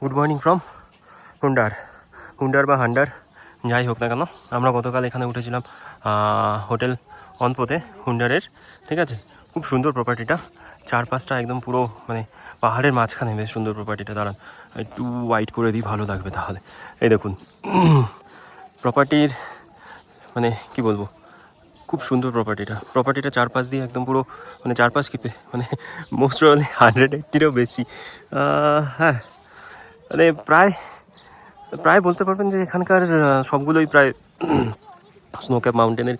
Good morning from হুন্ডার বা হান্ডার যাই হোক না কেন, আমরা গতকাল এখানে উঠেছিলাম হোটেল অনপোতে হুন্ডারের। ঠিক আছে, খুব সুন্দর প্রপার্টিটা, চারপাশটা একদম পুরো মানে পাহাড়ের মাঝখানে, বেশ সুন্দর প্রপার্টিটা। দাঁড়ান একটু ওয়াইট করে দিই, ভালো লাগবে তাহলে। এই দেখুন প্রপার্টির মানে কি বলবো, খুব সুন্দর প্রপার্টিটা চারপাশ দিয়ে একদম পুরো মানে চারপাশ কিপে মানে মোস্ট প্রবাবলি 180-ও বেশি। হ্যাঁ, মানে প্রায় বলতে পারবেন যে এখানকার সবগুলোই প্রায় স্নোক্যাপ মাউন্টেনের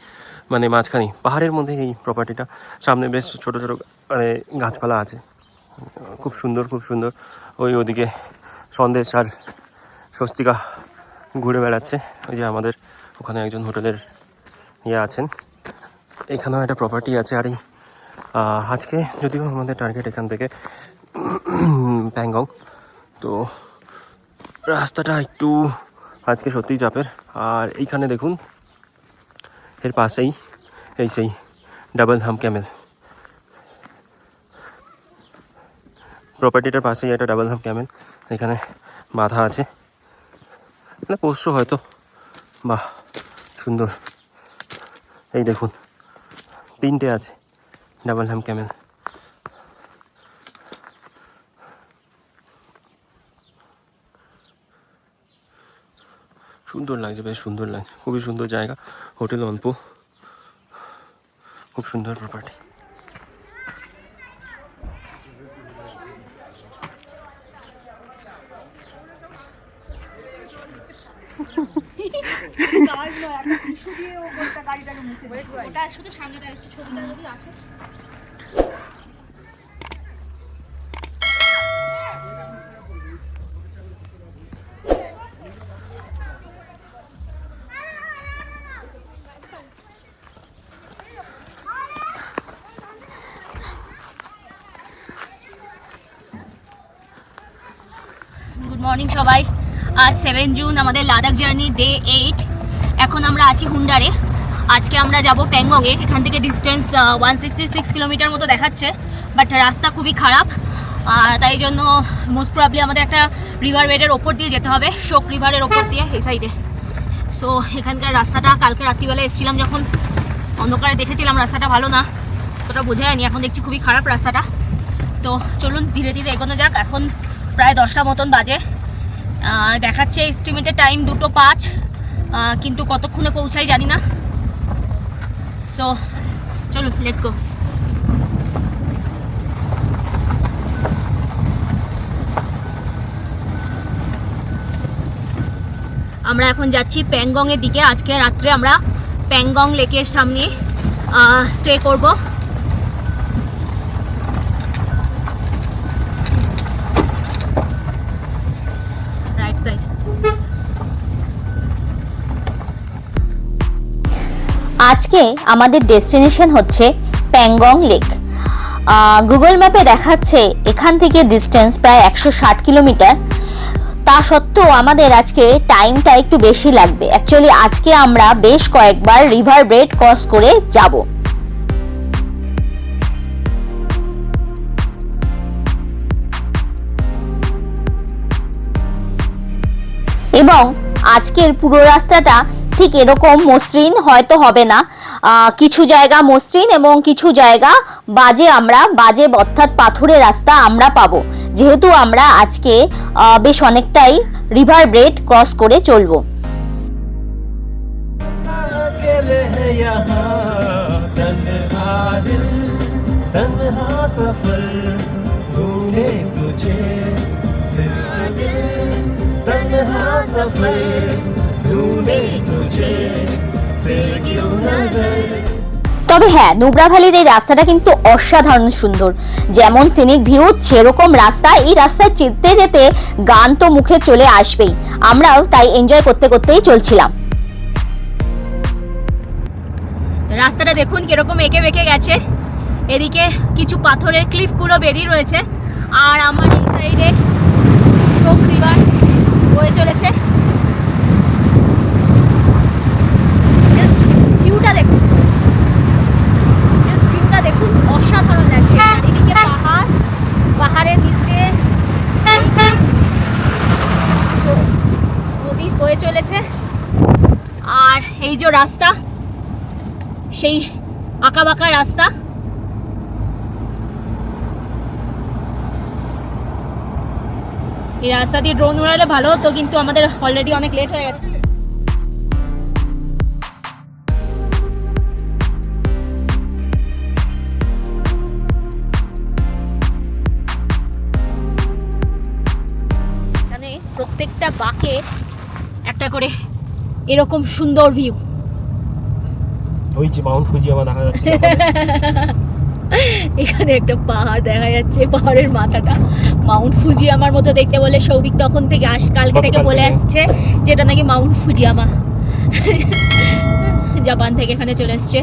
মানে মাঝখানে পাহাড়ের মধ্যে এই প্রপার্টিটা। সামনে বেশ ছোটো ছোটো মানে গাছপালা আছে, খুব সুন্দর। ওদিকে সন্দেশ আর স্বস্তিকা ঘুরে বেড়াচ্ছে। ওই যে আমাদের ওখানে একজন হোটেলের আছেন। এখানেও একটা প্রপার্টি আছে। আর এই আজকে যদিও আমাদের টার্গেট এখান থেকে প্যাংগং, তো রাস্তাটা একটু আজকে সত্যিই চাপের। আর এইখানে দেখুন এর পাশেই সেই ডাবল হাম ক্যামেল, প্রপার্টিটার পাশেই একটা ডাবল হাম ক্যামেল এখানে বাঁধা আছে, মানে পোষ্য হয়তো। বাহ, সুন্দর। এই দেখুন 3টে আছে ডাবল হাম ক্যামেল। সুন্দর লাগছে, বেশ সুন্দর লাগছে, খুবই সুন্দর জায়গা। হোটেল অনপো, খুব সুন্দর প্রপার্টি। গুড মর্নিং সবাই। আজ 7 জুন, আমাদের লাদাখ জার্নি ডে 8। এখন আমরা আছি হুন্ডারে। আজকে আমরা যাব প্যাংগংয়ে। এখান থেকে ডিস্টেন্স 166 কিলোমিটার মতো দেখাচ্ছে, বাট রাস্তা খুবই খারাপ। আর তাই জন্য মোস্ট প্রবলি আমাদের একটা রিভার বেডের ওপর দিয়ে যেতে হবে, শোক রিভারের ওপর দিয়ে এই সাইডে। সো এখানকার রাস্তাটা কালকে রাত্রিবেলা এসেছিলাম যখন, অন্ধকারে দেখেছিলাম রাস্তাটা ভালো না, তোটা বোঝা যায়নি। এখন দেখছি খুবই খারাপ রাস্তাটা। তো চলুন ধীরে ধীরে এগোনো যাক। এখন প্রায় 10টা মতন বাজে, দেখাচ্ছে এস্টিমেটেড টাইম 2:05, কিন্তু কতক্ষণে পৌঁছাই জানি না। সো চলুন, লেটস গো। আমরা এখন যাচ্ছি প্যাংগংয়ের দিকে। আজকে রাত্রে আমরা প্যাংগং লেকের সামনে স্টে করব। আজকে আমাদের ডেস্টিনেশন হচ্ছে প্যাংগং লেক। গুগল ম্যাপে দেখাচ্ছে এখান থেকে ডিস্টেন্স প্রায় 160 কিলোমিটার। তা সত্ত্বেও আমাদের আজকে টাইমটা একটু বেশি লাগবে। অ্যাকচুয়ালি আজকে আমরা বেশ কয়েকবার রিভার ব্রেড ক্রস করে যাব। এবং আজকের পুরো রাস্তাটা ঠিক এরকম মসৃণ হয়তো হবে না, কিছু জায়গা মসৃণ এবং কিছু জায়গা বাজে অর্থাৎ পাথুরে রাস্তা আমরা পাবো, যেহেতু আমরা আজকে বেশ অনেকটাই রিভার ব্রেড ক্রস করে চলবো। তবে হ্যাঁ, নুব্রা ভ্যালির এই রাস্তাটা কিন্তু অসাধারণ সুন্দর। যেমন সিনিক ভিউ সেরকম রাস্তা। এই রাস্তায় যেতে যেতে গান তো মুখে চলে আসবেই, আমরাও তাই এনজয় করতে করতেই চলছিলাম। রাস্তাটা দেখুন কিরকম এঁকে বেঁকে গেছে। এদিকে কিছু পাথরের ক্লিফগুলো বেরিয়ে রয়েছে, আর আমার এই সাইডে শোক রিভার বয়ে চলেছে। জাস্ট ভিউটা দেখুন, অসাধারণ লাগছে। চারিদিকে পাহাড়ের নিচ দিয়ে যে রাস্তা, সেই আঁকা বাঁকা রাস্তা। এই রাস্তা দিয়ে ড্রোন উড়ালে ভালো হতো, কিন্তু আমাদের অলরেডি অনেক লেট হয়ে গেছে। এখানে প্রত্যেকটা বাঁকে একটা করে এরকম সুন্দর ভিউ। ওই যে মাউন্ট ফুজিয়ামা দেখা যাচ্ছে। এখানে একটা পাহাড় দেখা যাচ্ছে, পাহাড়ের মাথাটা মাউন্ট ফুজিয়ামার মতো দেখতে বলে সৌভিক তখন থেকে কালকে থেকে বলে আসছে যেটা নাকি মাউন্ট ফুজিয়ামা। জাপান থেকে এখানে চলে এসছে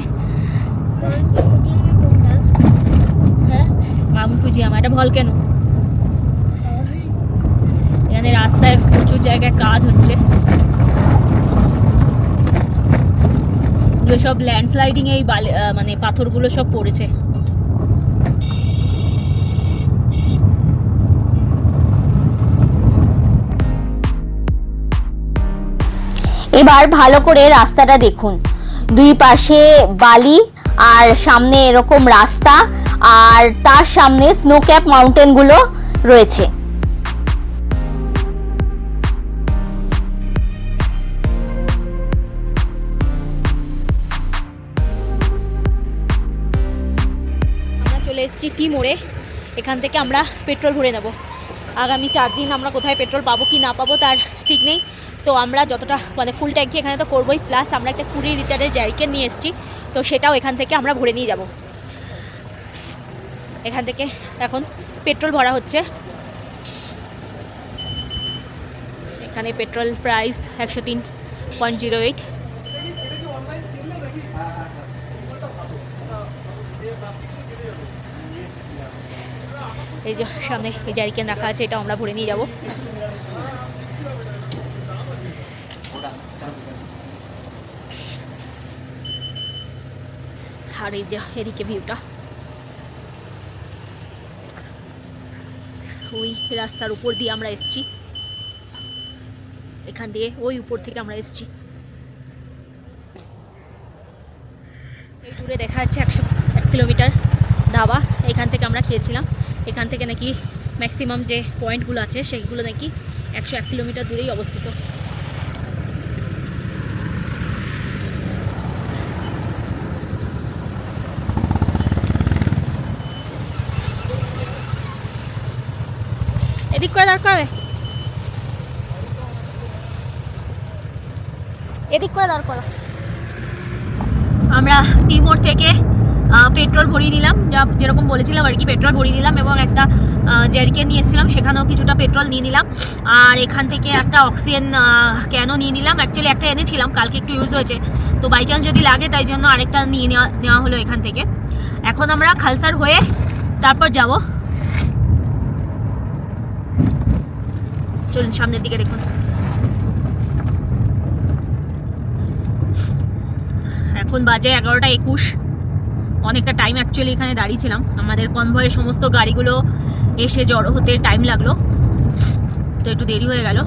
মাউন্ট ফুজিয়ামা, এটা ভলক্যানো। এখানে রাস্তায় প্রচুর জায়গায় কাজ হচ্ছে, সব ল্যান্ডস্লাইডিং এই মানে পাথরগুলো সব পড়েছে। এবার ভালো করে রাস্তাটা দেখুন, দুই পাশে বালি আর সামনে এরকম রাস্তা, আর তার সামনে স্নো ক্যাপ মাউন্টেনগুলো রয়েছে। চলে এসেছি টি মোড়ে, এখান থেকে আমরা পেট্রোল ভরে নেব। আগামী 4 দিন আমরা কোথায় পেট্রোল পাবো কি না পাবো তার ঠিক নেই, তো আমরা যতটা মানে ফুল ট্যাঙ্কি এখানে তো করবোই, প্লাস আমরা একটা 20 লিটারের জারিকেন নিয়ে এসেছি, তো সেটাও এখান থেকে আমরা ভরে নিয়ে যাব। এখান থেকে এখন পেট্রোল ভরা হচ্ছে। এখানে পেট্রোল প্রাইস 103.08। এই যে সামনে এই জারিকেন রাখা আছে, এটা আমরা ভরে নিয়ে যাব। আর এই যে এদিকে ভিউটা, ওই রাস্তার উপর দিয়ে আমরা এসেছি, এখান দিয়ে ওই উপর থেকে আমরা এসেছি। এই দূরে দেখা যাচ্ছে 101 কিলোমিটার ধাবা, এখান থেকে আমরা খেয়েছিলাম। এখান থেকে নাকি ম্যাক্সিমাম যে পয়েন্টগুলো আছে সেইগুলো নাকি 101 কিলোমিটার দূরেই অবস্থিত। এদিক করে দাঁড় করাবে, এদিক করে দাঁড় করো। আমরা টি মোড় থেকে পেট্রোল ভরিয়ে নিলাম, যেরকম বলেছিলাম আর কি, পেট্রোল ভরিয়ে নিলাম এবং একটা জারিকেন নিয়ে এসেছিলাম, সেখানেও কিছুটা পেট্রোল নিয়ে নিলাম। আর এখান থেকে একটা অক্সিজেন ক্যানও নিয়ে নিলাম। অ্যাকচুয়ালি একটা এনেছিলাম, কালকে একটু ইউজ হয়েছে, তো বাই চান্স যদি লাগে তাই জন্য আরেকটা নিয়ে নেওয়া হলো এখান থেকে। এখন আমরা খালসার হয়ে তারপর যাব। চলুন সামনের দিকে দেখুন। এখন বাজে 11টা 21। অনেকটা টাইম অ্যাকচুয়ালি এখানে দাঁড়িয়েছিলাম, আমাদের কনভয়ের সমস্ত গাড়িগুলো এসে জড়ো হতে টাইম লাগলো, তো একটু দেরি হয়ে গেল।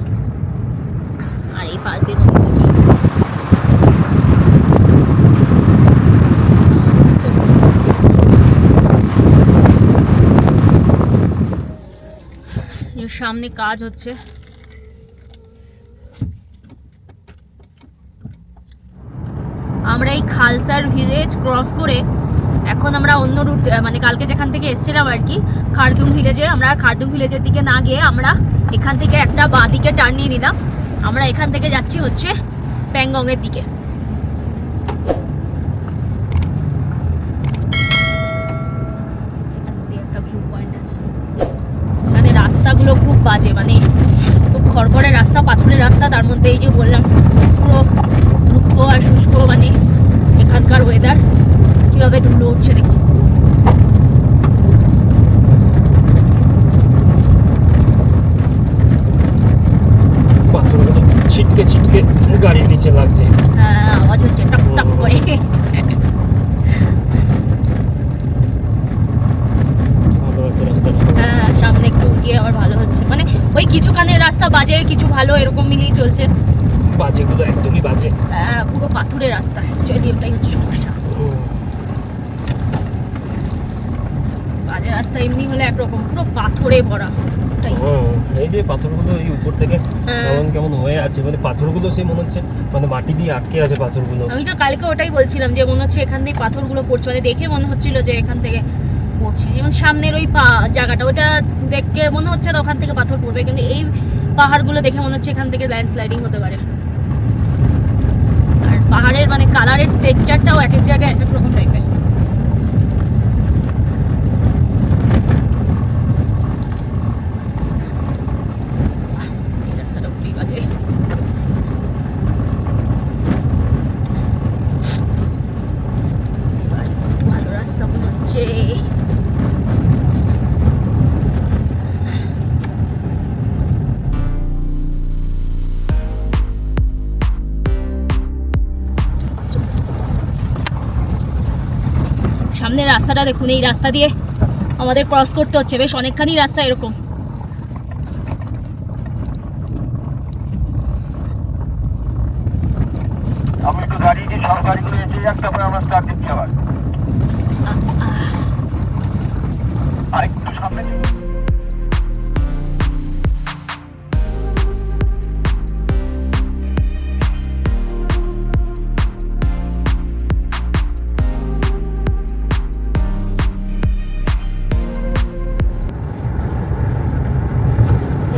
আর এই পাশ দিয়ে নদী চলেছে। সামনে কাজ হচ্ছে, আমরা এই খালসার ভিলেজ ক্রস করে এখন আমরা অন্য রুট, মানে কালকে যেখান থেকে এসেছিলাম আর কি, খারদুং ভিলেজে, আমরা খারদুং ভিলেজের দিকে না গিয়ে আমরা এখান থেকে একটা বাঁ দিকে টার্ন নিয়ে নিলাম। আমরা এখান থেকে যাচ্ছি হচ্ছে প্যাংগংয়ের দিকে। এখান দিয়ে একটা ভিউ পয়েন্ট আছে। এখানে রাস্তাগুলো খুব বাজে, মানে খুব খড়খড়ে রাস্তা, পাথরের রাস্তা, তার মধ্যে এই যে বললাম পুরো রুক্ষ আর শুষ্ক, মানে এখানকার ওয়েদার কিভাবে ধুলো উঠছে দেখুন। পাথরগুলো ছিটকে ছিটকে গাড়ির নিচে লাগছে, আওয়াজ হচ্ছে টক টক করে। হ্যাঁ, সামনে একটু গিয়ে আবার ভালো হচ্ছে, মানে ওই কিছুখানের রাস্তা বাজে, কিছু ভালো, এরকম মিলিয়ে চলছে। বাজেগুলো একদমই বাজে, পুরো পাথুরের রাস্তা, অ্যাকচুয়ালি ওটাই হচ্ছে সমস্যা। বাজে রাস্তা এমনি হলে একরকম, পুরো পাথরে ভরা। এই যে পাথরগুলো এই উপর থেকে কেমন কেমন হয়ে আছে, মানে পাথরগুলো সেই মনে হচ্ছে মানে মাটি দিয়ে আটকে আছে পাথরগুলো। আমি তো কালকে ওটাই বলছিলাম যে মনে হচ্ছে এখান দিয়ে পাথরগুলো পড়ছে, মানে দেখে মনে হচ্ছিল যে এখান থেকে পড়ছে। যেমন সামনের ওই জায়গাটা, ওটা দেখে মনে হচ্ছে না ওখান থেকে পাথর পড়বে, কিন্তু এই পাহাড়গুলো দেখে মনে হচ্ছে এখান থেকে ল্যান্ডস্লাইডিং হতে পারে। আর পাহাড়ের মানে কালারের টেক্সচারটাও এক এক জায়গায় এক এক রকম টাইপের। এই রাস্তাটা খুবই বাজে। এবার ভালো রাস্তা মনে হচ্ছে। সামনের রাস্তাটা দেখুন, এই রাস্তা দিয়ে আমাদের ক্রস করতে হচ্ছে, বেশ অনেকখানি রাস্তা এরকম। আমি একটু দাঁড়িয়ে দিই, সব গাড়িগুলো এসে যাক, তারপরে আমরা স্টার্ট দিচ্ছি আবার। আরেকটু সামনে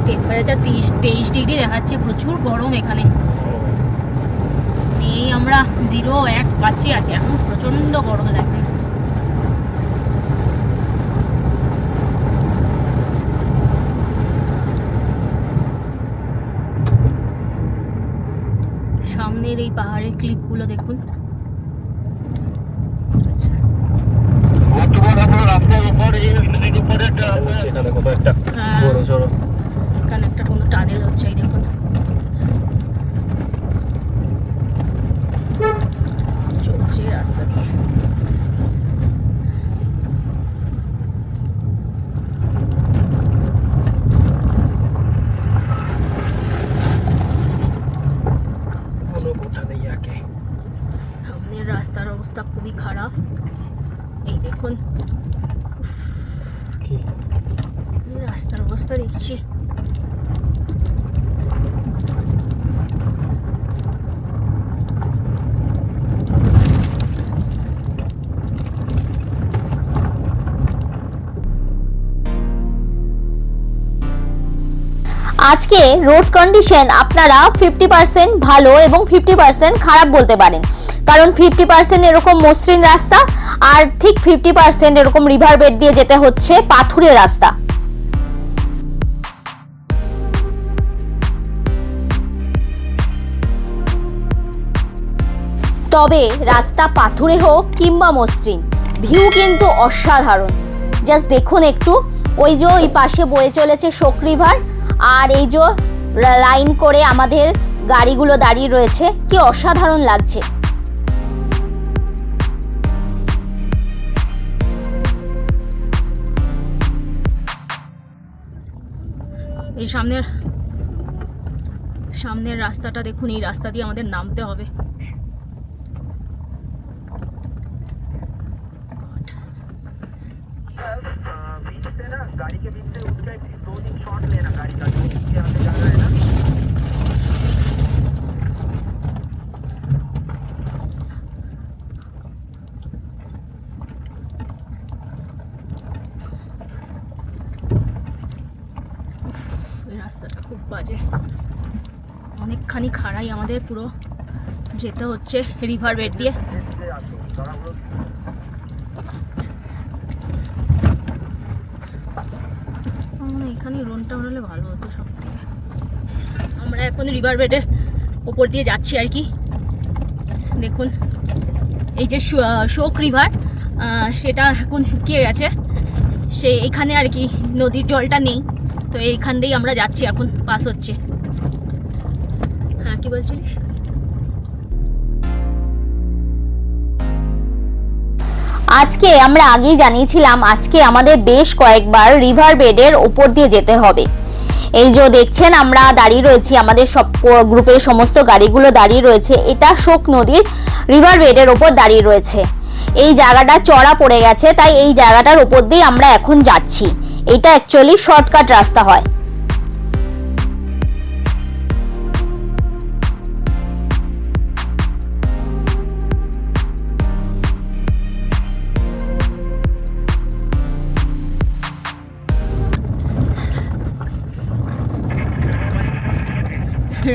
টেম্পারেচার 23 ডিগ্রি দেখাচ্ছে, প্রচুর গরম এখানে। এই আমরা 0-1 কাছে আছে, এখন প্রচন্ড গরম লাগছে। সামনের এই পাহাড়ের ক্লিপগুলো দেখুন। রাস্তার উপরে নদীর উপরে একটা এখানে কত একটা বড় সড়ো, এখানে একটা কোনো টানেল হচ্ছে, এই দেখুন। চলছে রাস্তা দিয়ে। কোনো কথা নেই আগে। সামনের রাস্তার অবস্থা খুবই খারাপ, এই দেখুন। কি রাস্তার অবস্থা দেখছি। আজকে রোড কন্ডিশন আপনারা 50% ভালো এবং 50% খারাপ বলতে পারেন, কারণ 50% এরকম মসৃণ রাস্তা আর ঠিক 50% এরকম রিভার বেড দিয়ে যেতে হচ্ছে পাথুরে রাস্তা। তবে রাস্তা পাথুরে হোক কিংবা মসৃণ, ভিউ কিন্তু অসাধারণ। জাস্ট দেখুন একটু, ওই যে ওই পাশে বয়ে চলেছে শোক রিভার, আর এই যে লাইন করে আমাদের গাড়িগুলো দাঁড়িয়ে রয়েছে, কি অসাধারণ লাগছে। এই সামনের রাস্তাটা দেখুন, এই রাস্তা দিয়ে আমাদের নামতে হবে। गाड़ी के बीच से उठ के 2-3 शॉट लेना गाड़ी का, जो पीछे आते जा रहा है ना। এই রাস্তাটা খুব বাজে, অনেকখানি খাড়াই, আমাদের পুরো যেতে হচ্ছে রিভার বেড দিয়ে। এখানে রোনটা হলে ভালো হতো সব থেকে। আমরা এখন রিভার বেডের ওপর দিয়ে যাচ্ছি আর কি। দেখুন এই যে শোক রিভার, সেটা এখন শুকিয়ে গেছে, সে এখানে আর কি নদীর জলটা নেই, তো এইখান দিয়েই আমরা যাচ্ছি, এখন পাস হচ্ছে। হ্যাঁ, কি বলছিস? আজকে আমরা আগেই জানিয়েছিলাম আজকে আমাদের বেশ কয়েকবার রিভার বেডের ওপর দিয়ে যেতে হবে, এই যে দেখছেন আমরা দাঁড়িয়ে রয়েছি, আমাদের সব গ্রুপের সমস্ত গাড়িগুলো দাঁড়িয়ে রয়েছে। এটা শোক নদীর রিভার বেডের ওপর দাঁড়িয়ে রয়েছে। এই জায়গাটা চড়া পড়ে গেছে, তাই এই জায়গাটার ওপর দিয়ে আমরা এখন যাচ্ছি। এটা অ্যাকচুয়ালি শর্টকাট রাস্তা হয়।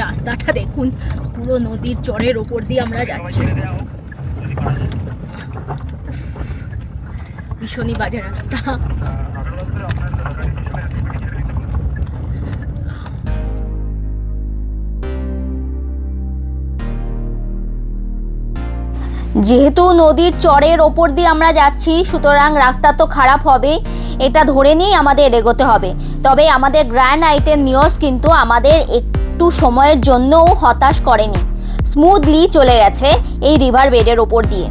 রাস্তাটা দেখুন, পুরো নদীর চরের ওপর দিয়ে আমরা যাচ্ছি। ভীষণই বাজে রাস্তা। যেহেতু নদীর চরের ওপর দিয়ে আমরা যাচ্ছি, সুতরাং রাস্তা তো খারাপ হবে, এটা ধরে নিয়েই আমাদের এগোতে হবে। তবে আমাদের গ্র্যান্ড আইটেন নিউজ কিন্তু আমাদের একটু সময়ের জন্যও হতাশ করেনি, স্মুথলি চলে গেছে এই রিভার বেডের ওপর দিয়ে।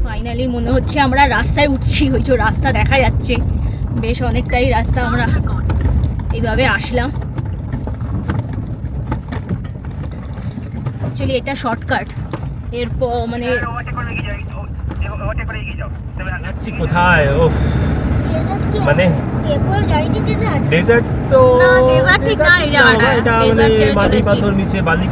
ফাইনালি মনে হচ্ছে আমরা রাস্তায় উঠছি। ওই যে রাস্তা দেখা যাচ্ছে, বেশ অনেকটাই রাস্তা আমরা এইভাবে আসলাম। অ্যাকচুয়ালি এটা শর্টকাট। এরপর মানে যাচ্ছি কোথায়? ও মানে ডেজার্ট তো না, ডেজার্ট ঠিক না এই জায়গাটা। এটা ডেজার্ট মানে ছেড়ে চলে বালি এসেছি।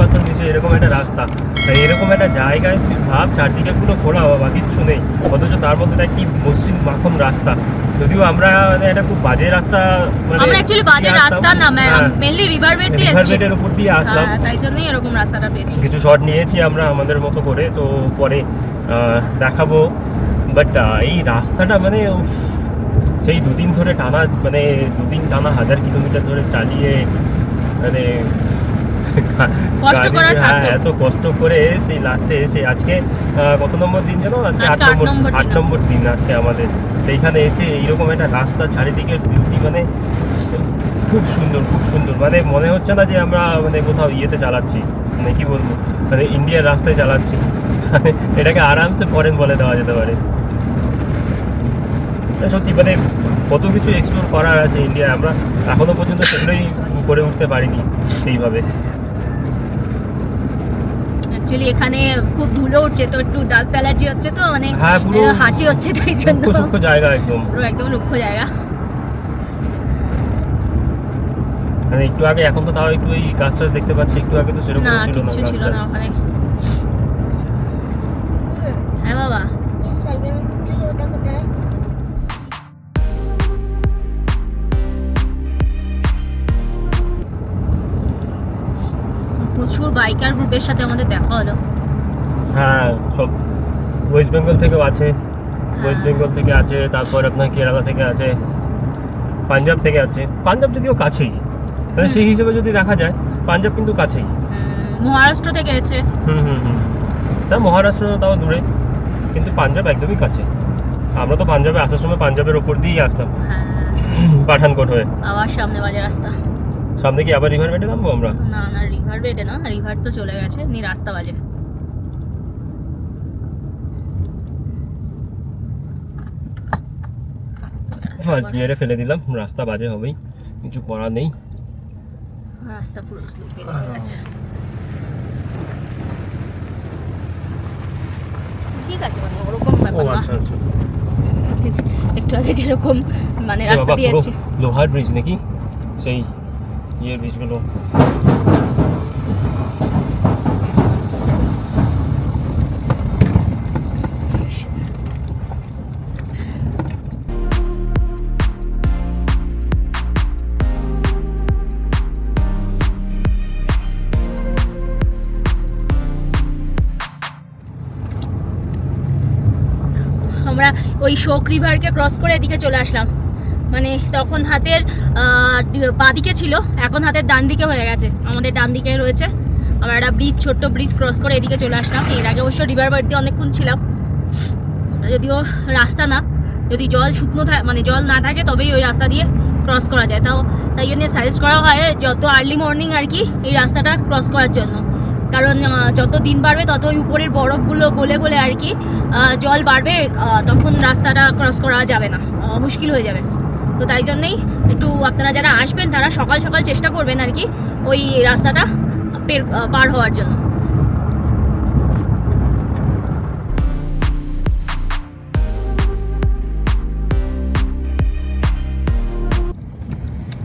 পাথর মিশে এরকম একটা রাস্তা। তাই এরকম একটা জায়গায় তুই ভাব, চারদিকে পুরো খোলা বাবা, কিচ্ছু নেই, অথচ তার মধ্যে একটা কি মসৃণ মাখন রাস্তা। যদিও আমরা মানে একটা খুব বাজে রাস্তা, মানে আমরা অ্যাকচুয়ালি বাজে রাস্তা না, মেইনলি রিভার বেড দিয়ে রিভার এসেছি। বেডের উপর দিয়ে আসলাম। তাই জন্যই এরকম রাস্তাটা পেয়েছি। কিছু শট নিয়েছি আমরা আমাদের মতো করে, তো পরে দেখাবো। বাট এই রাস্তাটা মানে উফ, সেই দুদিন ধরে টানা, মানে দুদিন টানা 1000 কিলোমিটার ধরে চালিয়ে, মানে কষ্ট করা ছাড়তো। এত কষ্ট করে সেই লাস্টে এসে আজকে কত নম্বর দিন যেন? আজকে আজকে 8 নম্বর দিন আজকে আমাদের। সেইখানে এসে এইরকম একটা রাস্তা, চারিদিকের বিউটি, মানে খুব সুন্দর, খুব সুন্দর। মানে মনে হচ্ছে না যে আমরা মানে কোথাও ইয়েতে চালাচ্ছি, মানে কি বলবো, মানে ইন্ডিয়ার রাস্তায় চালাচ্ছি। এটাকে আরামসে ফরেন বলে দেওয়া যেতে পারে। সত্যি মানে কত কিছু এক্সপ্লোর করার আছে ইন্ডিয়া, আমরা এখনো পর্যন্ত সেগুলোই করে উঠতে পারিনি সেইভাবে। অ্যাকচুয়ালি এখানে খুব ধুলো উঠছে, তো একটু ডাস্ট অ্যালার্জি হচ্ছে, তো মানে হ্যাঁ, পুরো হাঁচি হচ্ছে, তাই জন্য সূক্ষ্ম জায়গা একদম, পুরো একদম রুক্ষ জায়গা। মানে একটু আগে, এখন তো তাও একটু এই গাছ টাছ দেখতে পাচ্ছি, একটু আগে তো সেরকম না, ছিল না কিচ্ছু ছিল না ওখানে। হ্যাঁ বাবা, প্রচুর বাইকার গ্রুপের সাথে আমাদের দেখা হলো। হ্যাঁ, সব ওয়েস্ট বেঙ্গল থেকেও আছে, ওয়েস্ট বেঙ্গল থেকে আছে, তারপর আপনার কেরালা থেকে আছে, পাঞ্জাব থেকে আছে। পাঞ্জাব যদিও কাছেই, মানে সেই হিসেবে যদি দেখা যায় পাঞ্জাব কিন্তু কাছেই। মহারাষ্ট্র থেকে এসেছে। তা মহারাষ্ট্র তাও দূরে, কিন্তু পাঞ্জাব একদমই কাছে। আমরা তো পাঞ্জাবে আসার সময় পাঞ্জাবের ওপর দিয়েই আসতাম, পাঠানকোট হয়ে। আবার সামনে বাজে রাস্তা। সামনে কি আবার রিভার বেডে নামবো আমরা? না না, রিভার বেডে না, রিভার তো চলে গেছে, নি রাস্তা বাজে। ফার্স্ট গিয়ারে ফেলে দিলাম, রাস্তা বাজে হবেই, কিছু করার নেই। রাস্তা পুরো স্লিপে হয়ে গেছে। ঠিক আছে, মানে ওরকম ও ব্যাপার না। আচ্ছা আচ্ছা, একটু আগে যেরকম মানে রাস্তা দিয়ে এসেছি। লোহার ব্রিজ নাকি সেই ইয়ে ব্রিজগুলো? আমরা ওই শোক রিভারকে ক্রস করে এদিকে চলে আসলাম। মানে তখন হাতের বাঁ দিকে ছিল, এখন হাতের ডান দিকে হয়ে গেছে। আমাদের ডান দিকে রয়েছে। আমরা একটা ব্রিজ, ছোট্ট ব্রিজ ক্রস করে এদিকে চলে আসলাম। এর আগে অবশ্য রিভার বেড দিয়ে অনেকক্ষণ ছিলাম, যদিও রাস্তা না, যদি জল শুকনো মানে জল না থাকে তবেই ওই রাস্তা দিয়ে ক্রস করা যায়। তাই জন্য সাজেস্ট করা হয় যত আর্লি মর্নিং আর কি এই রাস্তাটা ক্রস করার জন্য, কারণ যত দিন বাড়বে তত ওই উপরের বরফগুলো গলে গলে আর কি জল বাড়বে, তখন রাস্তাটা ক্রস করা যাবে না, মুশকিল হয়ে যাবে। তো তাই জন্যেই একটু আপনারা যারা আসবেন তারা সকাল সকাল চেষ্টা করবেন আর কি ওই রাস্তাটা পার হওয়ার জন্য।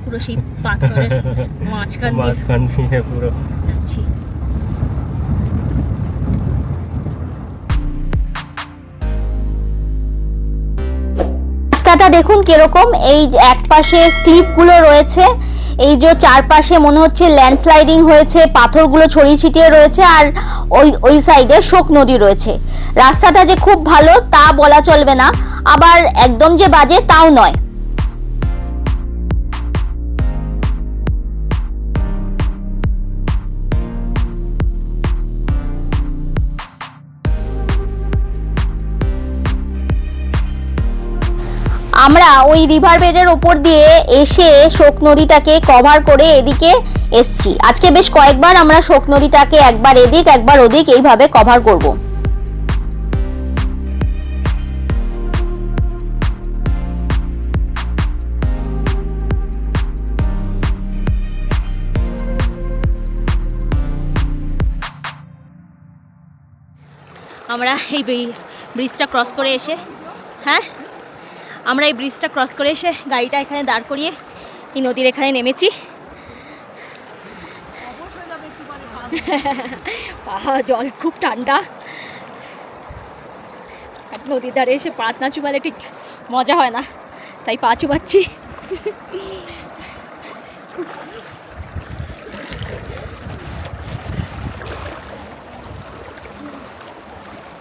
পুরো সেই পাথরের মাঝখান দিয়ে পুরো যাচ্ছি। রাস্তাটা দেখুন কিরকম, এই এক পাশে ক্লিপগুলো রয়েছে, এই যে চারপাশে মনে হচ্ছে ল্যান্ডস্লাইডিং হয়েছে, পাথরগুলো ছড়িয়ে ছিটিয়ে রয়েছে, আর ওই সাইডে শোক নদী রয়েছে। রাস্তাটা যে খুব ভালো তা বলা চলবে না, আবার একদম যে বাজে তাও নয়। আমরা ওই রিভার বেডের ওপর দিয়ে এসে শোক নদীটাকে কভার করে এদিকে এসছি। আজকে বেশ কয়েকবার আমরা শোক নদীটাকে একবার এদিক একবার ওদিক এইভাবে কভার করব। আমরা এই ব্রিজটা ক্রস করে এসে আমরা এই ব্রিজটা ক্রস করে এসে গাড়িটা এখানে দাঁড় করিয়ে এই নদীর এখানে নেমেছি। জল খুব ঠান্ডা, নদীর ধারে এসে পা না চুবালে ঠিক মজা হয় না, তাই পা চুবাচ্ছি।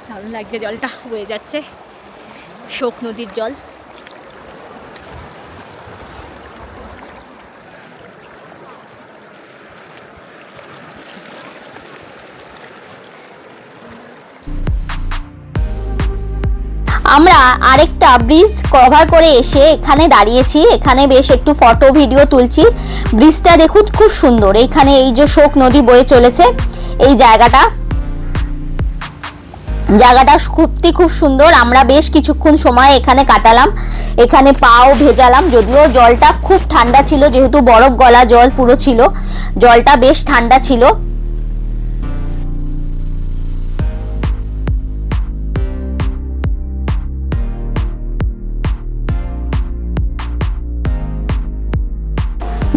দারুণ লাগছে, জলটা বয়ে যাচ্ছে, শোক নদীর জল। আমরা আরেকটা ব্রিজ কভার করে এসে এখানে দাঁড়িয়েছি, এখানে বেশ একটু ফটো ভিডিও তুলছি। ব্রিজটা দেখুন খুব সুন্দর, এইখানে এই যে শোক নদী বয়ে চলেছে, এই জায়গাটা সত্যি খুব সুন্দর। আমরা বেশ কিছুক্ষণ সময় এখানে কাটালাম, এখানে পাও ভেজালাম, যদিও জলটা খুব ঠান্ডা ছিল, যেহেতু বরফ গলা জল পুরো ছিল, জলটা বেশ ঠান্ডা ছিল।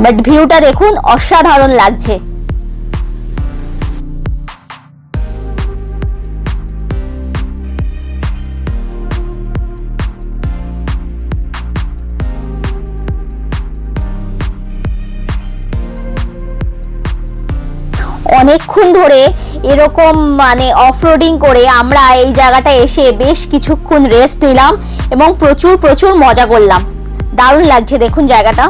বাট ভিউটা দেখুন অসাধারণ লাগছে। অনেকক্ষণ ধরে এরকম মানে অফরোডিং করে আমরা এই জায়গাটা এসে বেশ কিছুক্ষণ রেস্ট নিলাম এবং প্রচুর মজা করলাম। দারুণ লাগছে দেখুন জায়গাটা।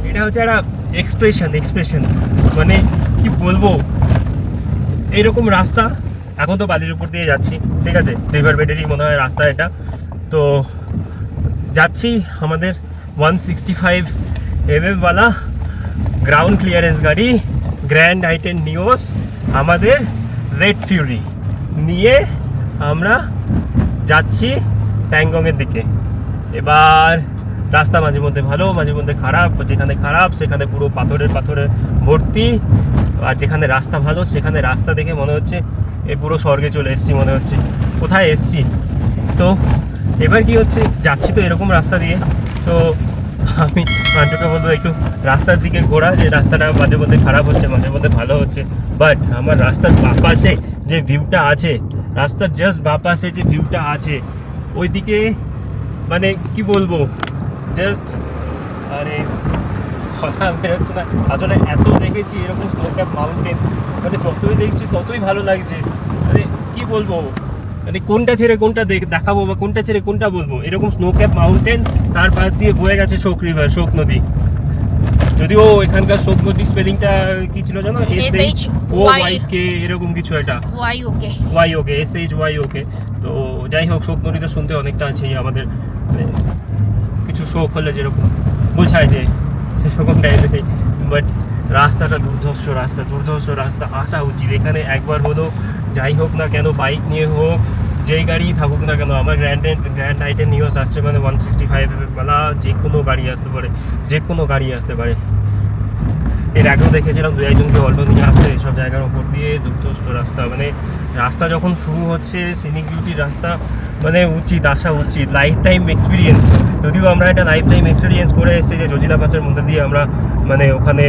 এটা হচ্ছে একটা এক্সপ্রেশন, মানে কি বলবো, এইরকম রাস্তা এখন তো বালির উপর দিয়ে যাচ্ছি, ঠিক আছে, রিভার বেডেরই মনে হয় রাস্তা এটা। তো যাচ্ছি আমাদের 165 mm वाला গ্রাউন্ড ক্লিয়ারেন্স গাড়ি গ্র্যান্ড আইটেন নিওস, আমাদের রেড ফিউরি নিয়ে আমরা যাচ্ছি প্যাংগংয়ের দিকে। এবার রাস্তা মাঝে মধ্যে ভালো, মাঝে মধ্যে খারাপ, যেখানে খারাপ সেখানে পুরো পাথরে ভর্তি, আর যেখানে রাস্তা ভালো সেখানে রাস্তা দেখে মনে হচ্ছে এই পুরো স্বর্গে চলে এসেছি, মনে হচ্ছে কোথায় এসেছি। তো এবার কি হচ্ছে, যাচ্ছি তো এরকম রাস্তা দিয়ে, তো আমি মাঞ্চুকে বলবো একটু রাস্তার দিকে ঘোরা, যে রাস্তাটা মাঝে মধ্যে খারাপ হচ্ছে, মাঝে মধ্যে ভালো হচ্ছে, বাট আমার রাস্তার বাপাশে যে ভিউটা আছে, রাস্তার জাস্ট বাপাশে যে ভিউটা আছে ওইদিকে মানে কি বলবো, জাস্ট আরে কথা বেরোচ্ছে না আসলে। এত দেখেছি এরকম স্নোক্যাপ মাউন্টেন, মানে যতই দেখছি ততই ভালো লাগছে, মানে কি বলবো, মানে কোনটা ছেড়ে কোনটা দেখাবো বা কোনটা ছেড়ে কোনটা বলবো, এরকম স্নো ক্যাপ মাউন্টেন, তার পাশ দিয়ে বয়ে গেছে শোক রিভার, শোক নদী। যদিও এখানকার শোক নদীর স্পেলিংটা কি ছিল জানো? SHOYK এরকম কিছু একটা, YOK, SHYOK। তো যাই হোক, শোক নদীটা শুনতে অনেকটা আছে আমাদের, মানে কিছু শোক হলে যেরকম বোঝায় যে সেরকম টাইপের। বাট রাস্তাটা দুর্ধর্ষ রাস্তা, আসা উচিত এখানে একবার হলো। যাই হোক না কেন, বাইক নিয়ে হোক, যেই গাড়ি থাকুক না কেন, আমার গ্র্যান্ড আইটেন নিউজ আসছে মানে 165 বেলা যে কোনো গাড়ি আসতে পারে। এর আগেও দেখেছিলাম 2-1জনকে অল্টো নিয়ে আসছে এসব জায়গার ওপর দিয়ে। দুর্ধর্ষ রাস্তা, মানে রাস্তা যখন শুরু হচ্ছে, সিনিক বিউটির রাস্তা, মানে আসা উচিত। লাইফ টাইম এক্সপিরিয়েন্স, যদিও আমরা একটা লাইফ টাইম এক্সপিরিয়েন্স করে এসেছি যে জজিলা পাসের মধ্যে দিয়ে আমরা মানে ওখানে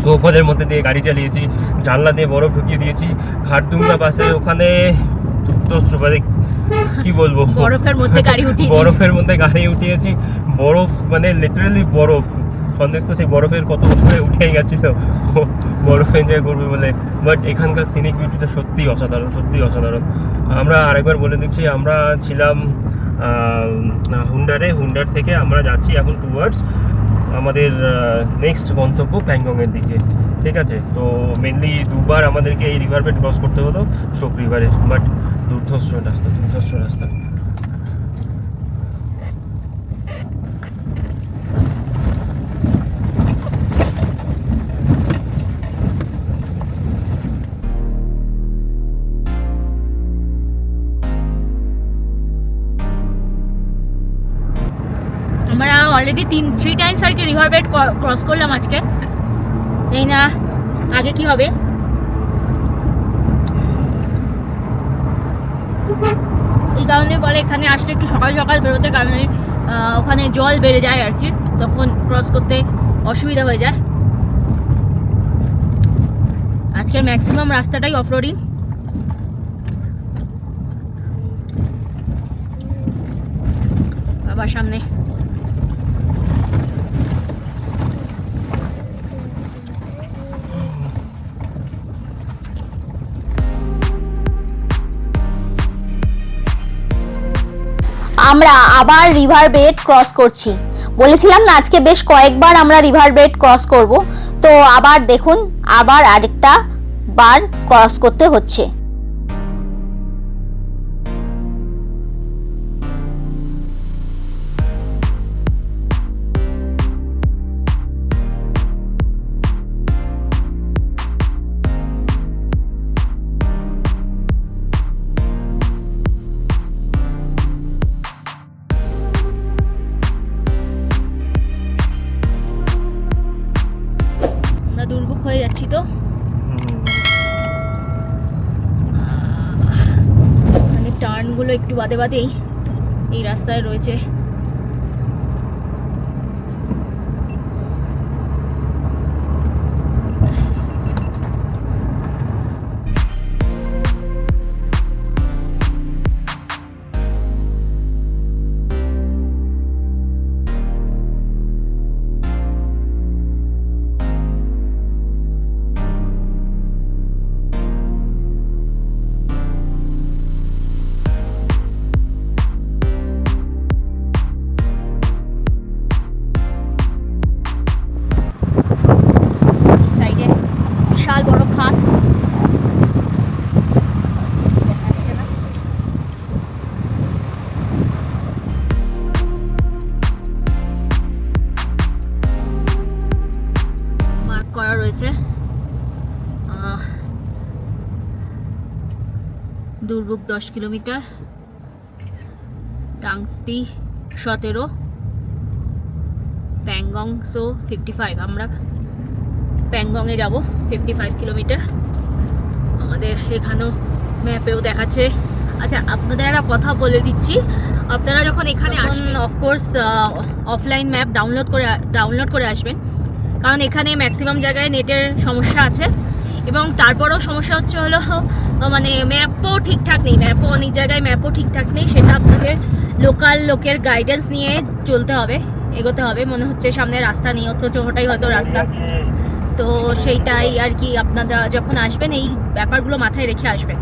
স্নোফলের মধ্যে দিয়ে গাড়ি চালিয়েছি, জানলা দিয়ে বরফ ঢুকিয়ে দিয়েছি। খারদুংলা পাশে ওখানে দুর্ধর্ষ, মানে কি বলবো, বরফের মধ্যে গাড়ি উঠিয়েছি। বরফ মানে লিটারালি বরফ। সন্দেশ তো সেই বরফের কত উপরে উঠেই গেছিল, বরফ এনজয় করবে বলে। বাট এখানকার সিনিক বিউটিটা সত্যিই অসাধারণ। আমরা আরেকবার বলে দিচ্ছি, আমরা ছিলাম হুন্ডার থেকে আমরা যাচ্ছি এখন টুয়ার্ডস আমাদের নেক্সট গন্তব্য প্যাংগংয়ের দিকে, ঠিক আছে? তো মেনলি দুবার আমাদেরকে এই রিভার বেড ক্রস করতে হলো, শোক রিভারে। বাট দুর্ধর্ষ রাস্তা। আমরা অলরেডি 3 টাইমস আর কি রিভার বেড ক্রস করলাম আজকে। এই না আগে কি হবে। এই কারণে বলে এখানে আসলে একটু সকাল বেরোতে, কারণ ওখানে জল বেড়ে যায় আর কি, তখন ক্রস করতে অসুবিধা হয়ে যায়। আজকের ম্যাক্সিমাম রাস্তাটাই অফরোডিং। আবার সামনে আমরা আবার রিভার বেড ক্রস করছি। বলেছিলাম না আজকে বেশ কয়েকবার আমরা রিভার বেড ক্রস করব, তো আবার দেখুন আবার আরেকটা বার ক্রস করতে হচ্ছে। দুর্ভোগ হয়ে যাচ্ছি তো, মানে টার্নগুলো একটু বাদেই এই রাস্তায় রয়েছে। বিশাল বড় খাত, দেখাচ্ছে না। মার্ক করা রয়েছে দুর্ভোগ 10 কিলোমিটার, টাংস্টি 17, প্যাংগং 55। আমরা প্যাংগংয়ে যাব 55 কিলোমিটার। আমাদের এখানেও ম্যাপেও দেখাচ্ছে। আচ্ছা, আপনাদের একটা কথা বলে দিচ্ছি, আপনারা যখন এখানে আসবেন অফকোর্স অফলাইন ম্যাপ ডাউনলোড করে আসবেন, কারণ এখানে ম্যাক্সিমাম জায়গায় নেটের সমস্যা আছে। এবং তারপরেও সমস্যা হচ্ছে হলো মানে ম্যাপও ঠিকঠাক নেই, অনেক জায়গায় ম্যাপও ঠিকঠাক নেই। সেটা আপনাদের লোকাল লোকের গাইডেন্স নিয়ে এগোতে হবে। মনে হচ্ছে সামনে রাস্তা নেই, অথচ ওটাই হয়তো রাস্তা। তো সেইটাই আর কি, আপনারা যখন আসবেন এই ব্যাপারগুলো মাথায় রেখে আসবেন।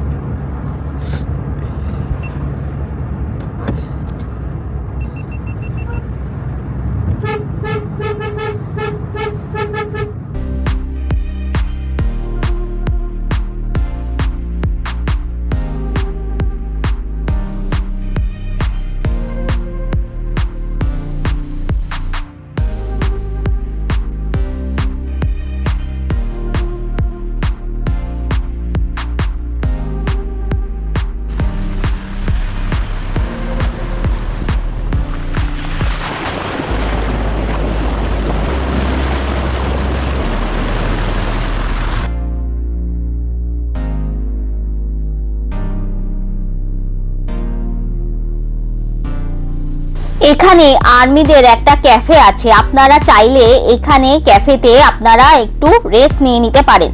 এখানে আর্মিদের একটা ক্যাফে আছে, আপনারা চাইলে এখানে ক্যাফেতে আপনারা একটু রেস্ট নিয়ে নিতে পারেন।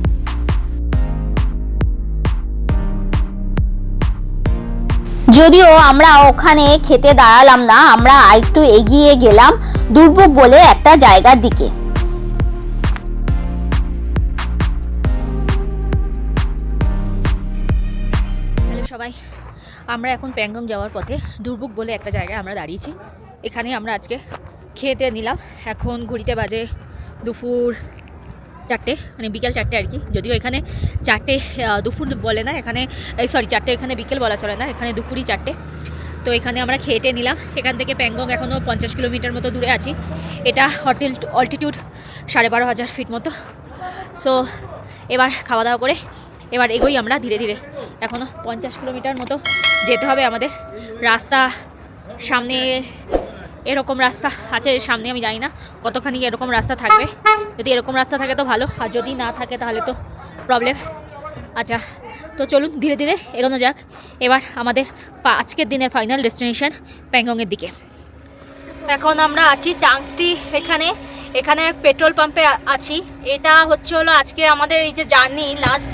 যদিও আমরা ওখানে খেতে দাঁড়ালাম না, আমরা একটু এগিয়ে গেলাম দুর্ভোগ বলে একটা জায়গার দিকে। হ্যালো সবাই, আমরা এখন প্যাংগং যাওয়ার পথে দুর্ভোগ বলে একটা জায়গায় আমরা দাঁড়িয়েছি। এখানে আমরা আজকে খেতে নিলাম। এখন ঘড়িতে বাজে দুপুর 4টে, মানে বিকেল 4টে আর কি। যদিও এখানে 4টে দুপুর বলে না, এখানে 4টে এখানে বিকেল বলা চলে না, এখানে দুপুরই 4টে। তো এখানে আমরা খেতে নিলাম। এখান থেকে প্যাংগং এখনও 50 কিলোমিটার মতো দূরে আছি। এটা অল্টিটিউড 12,500 ফিট মতো। সো এবার খাওয়া দাওয়া করে এবার এগোই আমরা ধীরে ধীরে। এখনও 50 কিলোমিটার মতো যেতে হবে আমাদের। রাস্তা সামনে এরকম রাস্তা আছে, সামনে আমি জানি না কতখানি এরকম রাস্তা থাকবে। যদি এরকম রাস্তা থাকে তো ভালো, আর যদি না থাকে তাহলে তো প্রবলেম। আচ্ছা, তো চলুন ধীরে ধীরে এগোনো যাক এবার আমাদের আজকের দিনের ফাইনাল ডেস্টিনেশন প্যাংগংয়ের দিকে। এখন আমরা আছি টাংস্টি এখানে পেট্রোল পাম্পে আছি। এটা হলো আজকে আমাদের এই যে জার্নি লাস্ট,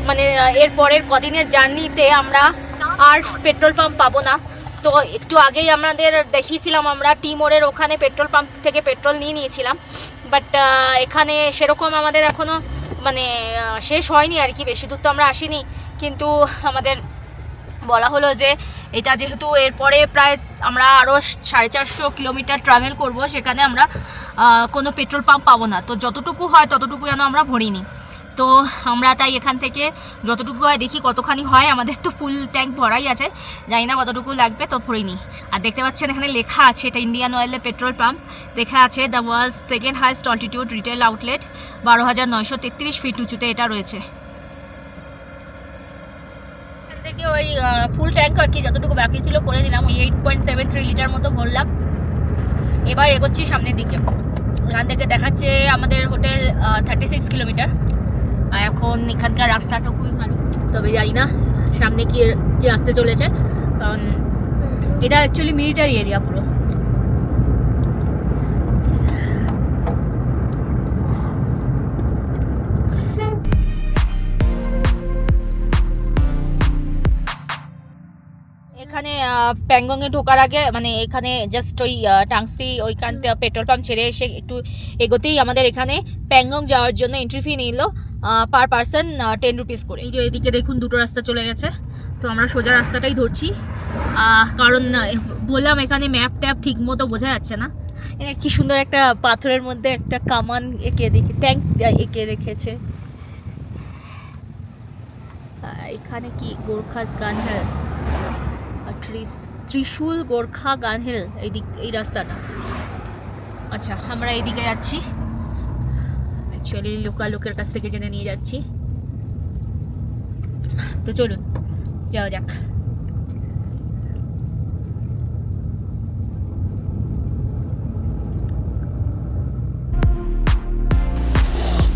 মানে এর পরের কদিনের জার্নিতে আমরা আর পেট্রোল পাম্প পাবো না। তো একটু আগেই আমাদের দেখিয়েছিলাম, আমরা টিমোরের ওখানে পেট্রোল পাম্প থেকে পেট্রোল নিয়েছিলাম। বাট এখানে সেরকম আমাদের এখনও মানে শেষ হয়নি আর কি, বেশি দূর তো আমরা আসিনি। কিন্তু আমাদের বলা হলো যে এটা যেহেতু এরপরে প্রায় আমরা আরও 450 কিলোমিটার ট্রাভেল করব, সেখানে আমরা কোনো পেট্রোল পাম্প পাবো না। তো যতটুকু হয় ততটুকু যেন আমরা ভরিনি। তো আমরা তাই এখান থেকে যতটুকু হয় দেখি কতখানি হয়। আমাদের তো ফুল ট্যাঙ্ক ভরাই আছে, জানি না কতটুকু লাগবে, তো ভরিনি। আর দেখতে পাচ্ছেন এখানে লেখা আছে, এটা ইন্ডিয়ান অয়েলের পেট্রোল পাম্প। লেখা আছে the world's second highest altitude retail outlet, 12,933 feet উঁচুতে এটা রয়েছে। এখান থেকে ওই ফুল ট্যাঙ্ক আর কি যতটুকু বাকি ছিল করে দিলাম, ওই 8.73 লিটার মতো ভরলাম। এবার এগোচ্ছি সামনের দিকে। এখান থেকে দেখাচ্ছে আমাদের হোটেল 36 কিলোমিটার। আর এখন এখানকার রাস্তাটা খুবই ভালো, তবে জানি না সামনে কি আসতে চলেছে, কারণ এটা অ্যাকচুয়ালি মিলিটারি এরিয়া পুরো। এখানে প্যাংগংয়ে ঢোকার আগে মানে এখানে জাস্ট ওই টাংস্টি ওইখানটা পেট্রোল পাম্প ছেড়ে এসে একটু এগোতেই আমাদের এখানে প্যাংগং যাওয়ার জন্য এন্ট্রি ফি নিল পার পারসন 10 রুপিস করে। এই যে এদিকে দেখুন দুটো রাস্তা চলে গেছে, তো আমরা সোজা রাস্তাটাই ধরছি। কারণ বললাম এখানে ম্যাপ ট্যাপ ঠিক মতো বোঝা যাচ্ছে না। কি সুন্দর একটা পাথরের মধ্যে একটা কামান এঁকে ট্যাঙ্ক এঁকে রেখেছে। এখানে কি গোর্খাস গান হিল, ত্রিশূল গোর্খা গান হিল, এই রাস্তাটা। আচ্ছা, আমরা এইদিকে যাচ্ছি, অ্যাকচুয়ালি লোকের কাছ থেকে জেনে নিয়ে যাচ্ছি। তো চলুন যাওয়া যাক।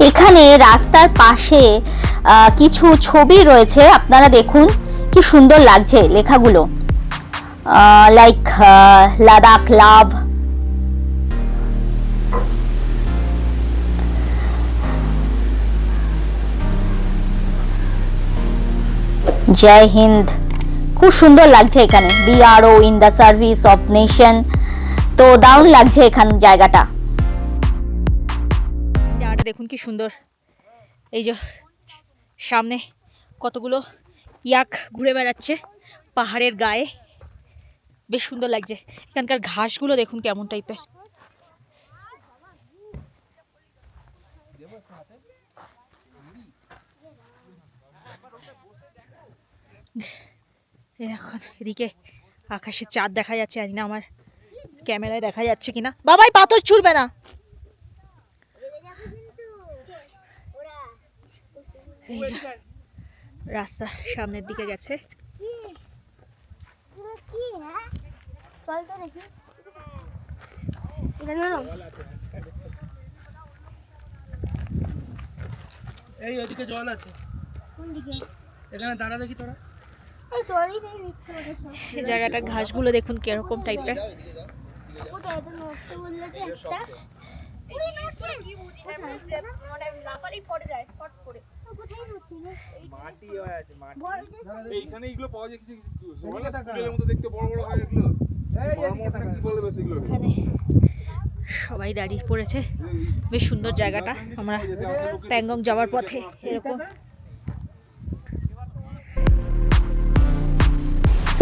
এখানে রাস্তার পাশে কিছু ছবি রয়েছে, আপনারা দেখুন কি সুন্দর লাগছে লেখাগুলো, লাইক লাদাখ লাভ, জয় হিন্দ। খুব সুন্দর লাগছে এখানে, BRO in the service of nation. তো দারুণ লাগছে এখান জায়গাটা। জায়গাটা দেখুন কি সুন্দর। এই যে সামনে কতগুলো ইয়াক ঘুরে বেড়াচ্ছে পাহাড়ের গায়ে, বেশ সুন্দর লাগছে। এখানকার ঘাসগুলো দেখুন কেমন টাইপের। এখন এদিকে আকাশে চাঁদ দেখা যাচ্ছে, জানি না আমার ক্যামেরায় দেখা যাচ্ছে কিনা। বাবাই পাথর ছুড়বে না। রাস্তা সামনের দিকে গেছে। এই ওইদিকে জল আছে, এখানে দাঁড়া দেখি তোরা। এই জায়গাটার ঘাসগুলো দেখুন কিরকম টাইপের। মাটি হয়ে আছে মাটি এইখানে এগুলো পাওয়া যায় কিছু স্কুলের মতো দেখতে বড় বড় হয় এগুলো কি বলবে সেগুলো এখানে সবাই দাঁড়িয়ে পড়েছে, বেশ সুন্দর জায়গাটা। আমরা প্যাংগং যাওয়ার পথে এরকম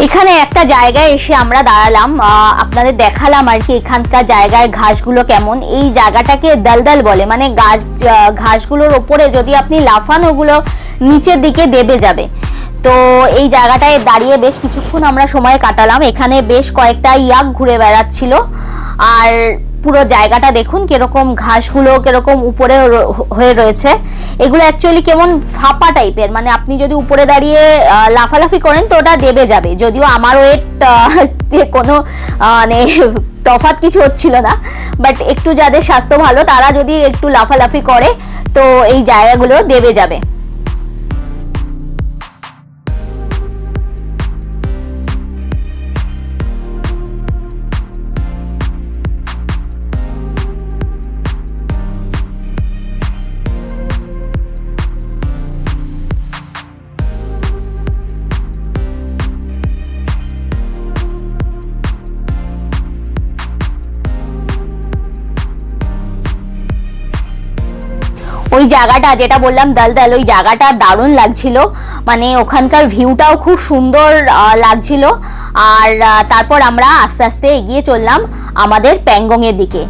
এখানে একটা জায়গায় এসে আমরা দাঁড়ালাম, আপনাদের দেখালাম আর কি এখানকার জায়গার ঘাসগুলো কেমন। এই জায়গাটাকে দলদল বলে, মানে ঘাসগুলোর ওপরে যদি আপনি লাফান ওগুলো নিচের দিকে দেবে যাবে। তো এই জায়গাটায় দাঁড়িয়ে বেশ কিছুক্ষণ আমরা সময় কাটালাম। এখানে বেশ কয়েকটা ইয়াক ঘুরে বেড়াচ্ছিল, আর পুরো জায়গাটা দেখুন কিরকম ঘাসগুলো কিরকম উপরে হয়ে রয়েছে। এগুলো অ্যাকচুয়ালি কেমন ফাঁপা টাইপের, মানে আপনি যদি উপরে দাঁড়িয়ে লাফালাফি করেন তো ওটা দেবে যাবে। যদিও আমার ওয়েট কোনো মানে তফাৎ কিছু হচ্ছিল না, বাট একটু যাদের স্বাস্থ্য ভালো তারা যদি একটু লাফালাফি করে তো এই জায়গাগুলো দেবে যাবে। ওই জায়গাটা যেটা বললাম দলদল, ওই জায়গাটা দারুণ লাগছিল, মানে ওখানকার ভিউটাও খুব সুন্দর লাগছিল। আর তারপর আমরা আস্তে আস্তে এগিয়ে চললাম আমাদের প্যাংগং এর দিকে।